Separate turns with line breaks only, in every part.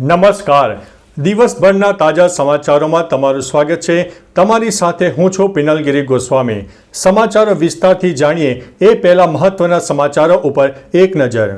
નમસ્કાર. દિવસભરના તાજા સમાચારોમાં તમારું સ્વાગત છે. તમારી સાથે હું છું પિનલગીરી ગોસ્વામી. સમાચારો વિસ્તારથી જાણીએ એ પહેલા મહત્વના સમાચારો ઉપર એક નજર.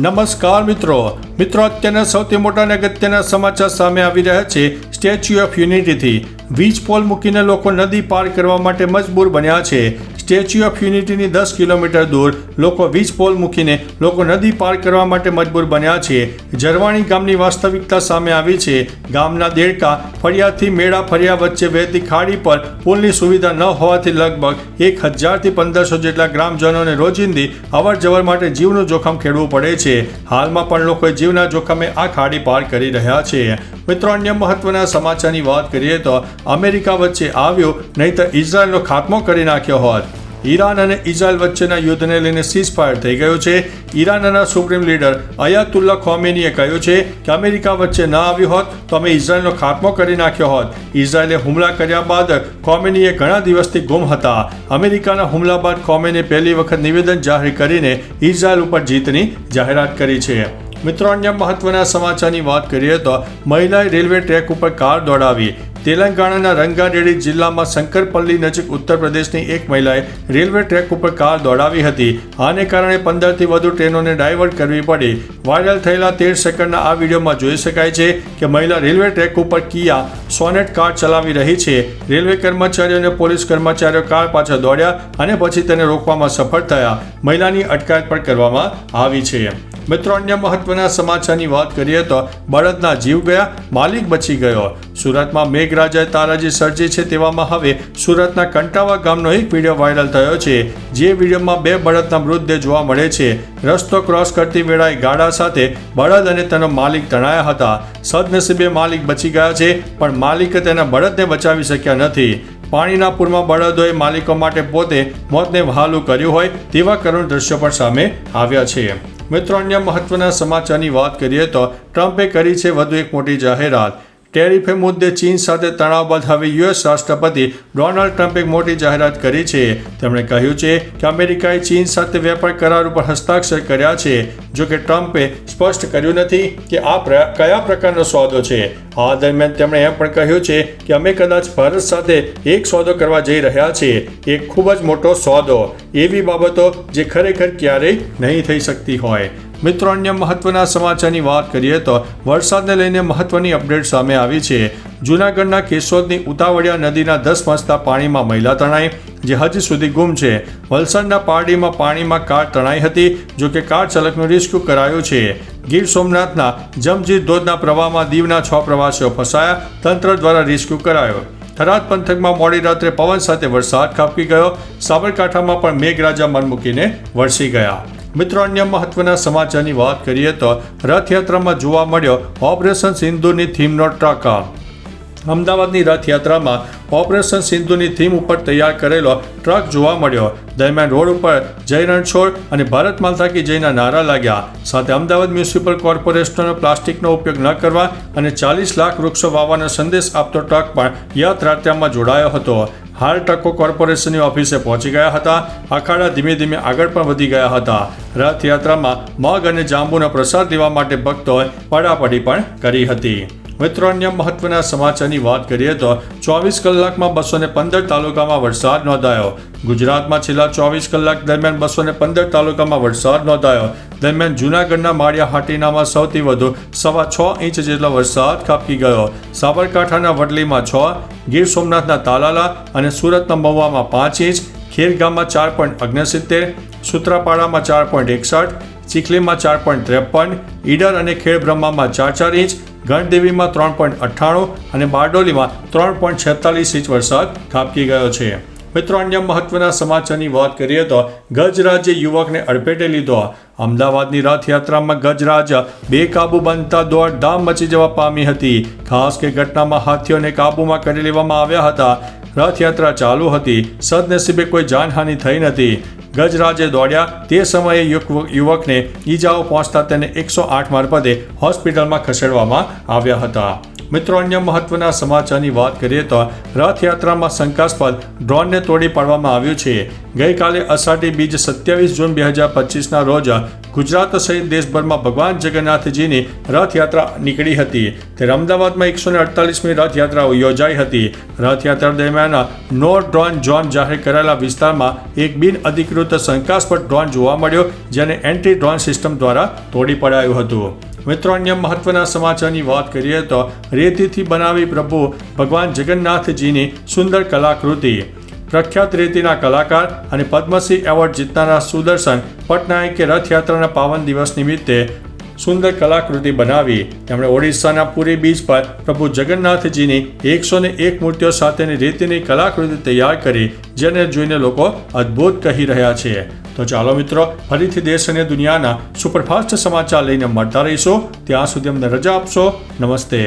નમસ્કાર મિત્રો, અત્યારના સૌથી મોટા અને અગત્યના સમાચાર સામે આવી રહ્યા છે. સ્ટેચ્યુ ઓફ યુનિટીથી વીજ પોલ મૂકીને લોકો નદી પાર કરવા માટે મજબૂર બન્યા છે. સ્ટેચ્યુ ઓફ યુનિટીની 10 કિલોમીટર દૂર લોકો વીજ પોલ મૂકીને લોકો નદી પાર કરવા માટે મજબૂર બન્યા છે. જરવાણી ગામની વાસ્તવિકતા સામે આવી છે. ગામના દેડકા ફળિયાથી મેળા ફળિયા વચ્ચે વહેતી ખાડી પર પુલની સુવિધા ન હોવાથી લગભગ 1000થી 1500 જેટલા ગ્રામજનોને રોજિંદી અવર જવર માટે જીવનું જોખમ ખેડવું પડે છે. હાલમાં પણ લોકો જીવના જોખમે આ ખાડી પાર કરી રહ્યા છે. મિત્રો, અન્ય મહત્વના સમાચારની વાત કરીએ તો અમેરિકા વચ્ચે આવ્યું નહીં તો ઇઝરાયલનો ખાત્મો કરી નાખ્યો હોત. ઈરાન અને ઇઝરાયલ વચ્ચેના યુદ્ધને લઈને સીઝફાયર થઈ ગયું છે. ઈરાનના સુપ્રીમ લીડર અયાતુલ્લા ખોમેનીએ કહ્યું છે કે અમેરિકા વચ્ચે ન આવ્યું હોત તો અમે ઇઝરાયલનો ખાત્મો કરી નાખ્યો હોત. ઇઝરાયલે હુમલા કર્યા બાદ ખોમેનીએ ઘણા દિવસથી ગુમ હતા. અમેરિકાના હુમલા બાદ ખોમેનીએ પહેલી વખત નિવેદન જાહેર કરીને ઇઝરાયલ ઉપર જીતની જાહેરાત કરી છે. મિત્રો, અન્ય મહત્વના સમાચારની વાત કરીએ તો મહિલાએ રેલવે ટ્રેક ઉપર કાર દોડાવી. તેલંગાણાના રંગારેડ્ડી જિલ્લામાં શંકરપલ્લી નજીક ઉત્તર પ્રદેશની એક મહિલાએ રેલવે ટ્રેક ઉપર કાર દોડાવી હતી. આને કારણે 15થી વધુ ટ્રેનોને ડાયવર્ટ કરવી પડી. વાયરલ થયેલા 13 સેકન્ડના આ વિડીયોમાં જોઈ શકાય છે કે મહિલા રેલવે ટ્રેક ઉપર કિયા સોનેટ કાર ચલાવી રહી છે. રેલવે કર્મચારીઓ અને પોલીસ કર્મચારીઓ કાર પાછળ દોડ્યા અને પછી તેને રોકવામાં સફળ થયા. મહિલાની અટકાયત પણ કરવામાં આવી છે. મિત્રો, અન્ય મહત્વના સમાચારની વાત કરીએ તો બળદના જીવ ગયા, માલિક બચી ગયો. સુરતમાં મેઘરાજાએ તારાજી સર્જી છે. તેવામાં હવે સુરતના કંટાવા ગામનો એક વિડીયો વાયરલ થયો છે. જે વિડીયોમાં 2 બળદના મૃતદેહ જોવા મળે છે. રસ્તો ક્રોસ કરતી વેળાએ ગાડા સાથે બળદ અને તેનો માલિક તણાયા હતા. સદનસીબે માલિક બચી ગયા છે, પણ માલિકે તેના બળદને બચાવી શક્યા નથી. પાણીના પૂરમાં બળદોએ માલિકો માટે પોતે મોતને વહાલું કર્યું હોય તેવા કરુણ દ્રશ્યો પણ સામે આવ્યા છે. મિત્રો, અન્ય મહત્વના સમાચારની વાત કરીએ તો ટ્રમ્પે કરી છે વધુ એક મોટી જાહેરાત. ટેરિફ મુદ્દે ચીન સાથે તણાવ બાદ હવે યુએસ રાષ્ટ્રપતિ ડોનાલ્ડ ટ્રમ્પે એક મોટી જાહેરાત કરી છે. તેમણે કહ્યું છે કે અમેરિકાએ ચીન સાથે વેપાર કરાર ઉપર હસ્તાક્ષર કર્યા છે. જો કે ટ્રમ્પે સ્પષ્ટ કર્યું નથી કે આ કયા પ્રકારનો સોદો છે. આ દરમિયાન તેમણે એમ પણ કહ્યું છે કે અમે કદાચ ભારત સાથે એક સોદો કરવા જઈ રહ્યા છીએ. એક ખૂબ જ મોટો સોદો, એવી બાબતો જે ખરેખર ક્યારેય નહીં થઈ શકતી હોય. મિત્રો, અન્ય મહત્વના સમાચારની વાત કરીએ તો વરસાદને લઈને મહત્વની અપડેટ સામે આવી છે. જૂનાગઢના કેશોદની ઉતાવળિયા નદીના 10 પહોંચતા પાણીમાં મહિલા તણાઈ, જે હજી સુધી ગુમ છે. વલસાડના પારડીમાં પાણીમાં કાર તણાઈ હતી. જો કે કાર ચાલકનું રેસ્ક્યુ કરાયું છે. ગીર સોમનાથના જમજીર ધોધના પ્રવાહમાં દીવના 6 પ્રવાસીઓ ફસાયા. તંત્ર દ્વારા રેસ્ક્યુ કરાયો. થરાદ પંથકમાં મોડી રાત્રે પવન સાથે વરસાદ ખાબકી ગયો. સાબરકાંઠામાં પણ મેઘરાજા મન મૂકીને વરસી ગયા. મિત્રો, અન્ય મહત્વના સમાચારની વાત કરીએ તો રથયાત્રામાં જોવા મળ્યો ઓપરેશન સિંધુની થીમનો ટ્રક. અમદાવાદની રથયાત્રામાં ઓપરેશન સિંધુની થીમ ઉપર તૈયાર કરેલો ટ્રક જોવા મળ્યો. દરમિયાન રોડ ઉપર જય રણછોડ અને ભારત માતા કી જયના નારા લાગ્યા. સાથે અમદાવાદ મ્યુનિસિપલ કોર્પોરેશનનો પ્લાસ્ટિકનો ઉપયોગ ન કરવા અને 40 લાખ વૃક્ષો વાવવાનો સંદેશ આપતો ટ્રક પણ યાત્રામાં જોડાયો હતો. હાલ ટ્રકો કોર્પોરેશનની ઓફિસે પહોંચી ગયા હતા. અખાડા ધીમે ધીમે આગળ પણ વધી ગયા હતા. રથયાત્રામાં મગ અને જાંબુનો પ્રસાદ દેવા માટે ભક્તોએ પડાપડી પણ કરી હતી. મિત્રો, અન્ય મહત્વના સમાચારની વાત કરીએ તો 24 કલાકમાં 215 તાલુકામાં વરસાદ નોંધાયો. ગુજરાતમાં છેલ્લા 24 કલાક દરમિયાન 215 તાલુકામાં વરસાદ નોંધાયો. દરમિયાન જૂનાગઢના માળિયા હાટીનામાં સૌથી વધુ 6.25 ઇંચ જેટલો વરસાદ ખાબકી ગયો. સાબરકાંઠાના વડલીમાં 6, ગીર સોમનાથના તાલાલા અને સુરતના મહુવામાં 5 ઇંચ, ખેરગામમાં 4.69, સૂત્રાપાડામાં 4.61, ચીખલીમાં 4.53, ઈડર અને ખેડબ્રહ્મામાં 4 ઇંચ, ગણદેવીમાં 3.98 અને બારડોલીમાં 3.46 ઇંચ વરસાદ ખાબકી ગયો છે. મિત્રો, અન્ય મહત્વના સમાચારની વાત કરીએ તો ગજરાજે યુવકને અડફેટે લીધો. અમદાવાદની રથયાત્રામાં ગજરાજ બેકાબુ બનતા દોડધામ મચી જવા પામી હતી. ખાસ કે ઘટનામાં હાથીઓને કાબૂમાં કરી લેવામાં આવ્યા હતા. રથયાત્રા ચાલુ હતી. સદનસીબે કોઈ જાનહાનિ થઈ નથી. ગજરાજે દોડ્યા તે સમયે યુવકને ઈજાઓ પહોંચતા તેને 108 મારફતે હોસ્પિટલમાં ખસેડવામાં આવ્યા હતા. મિત્રો, અન્ય મહત્વના સમાચારની વાત કરીએ તો રથયાત્રામાં શંકાસ્પદ ડ્રોનને તોડી પાડવામાં આવ્યું છે. ગઈકાલે અષાઢી બીજ 27 જૂન 2025ના રોજ ગુજરાત સહિત દેશભરમાં ભગવાન જગન્નાથજીની રથયાત્રા નીકળી હતી. ત્યારે અમદાવાદમાં 148મી રથયાત્રાઓ યોજાઈ હતી. રથયાત્રા દરમિયાન નો ડ્રોન ઝોન જાહેર કરાયેલા વિસ્તારમાં એક બિનઅધિકૃત શંકાસ્પદ ડ્રોન જોવા મળ્યો, જેને એન્ટી ડ્રોન સિસ્ટમ દ્વારા તોડી પડાયું હતું. મિત્રો, અન્ય મહત્વના સમાચારની વાત કરીએ તો રેતીથી બનાવી પ્રભુ ભગવાન જગન્નાથજીની સુંદર કલાકૃતિ. પ્રખ્યાત રેતીના કલાકાર અને પદ્મશ્રી એવોર્ડ જીતનારા સુદર્શન પટનાયકે રથયાત્રાના પાવન દિવસ નિમિત્તે સુંદર કલાકૃતિ બનાવી. તેમણે ઓડિશાના પુરી બીચ પર પ્રભુ જગન્નાથજીની 101 મૂર્તિઓ સાથેની રેતીની કલાકૃતિ તૈયાર કરી, જેને જોઈને લોકો અદ્ભુત કહી રહ્યા છે. તો ચાલો મિત્રો, ફરીથી દેશ અને દુનિયાના સુપરફાસ્ટ સમાચાર લઈને મળતા રહીશું. ત્યાં સુધી અમને રજા આપશો. નમસ્તે.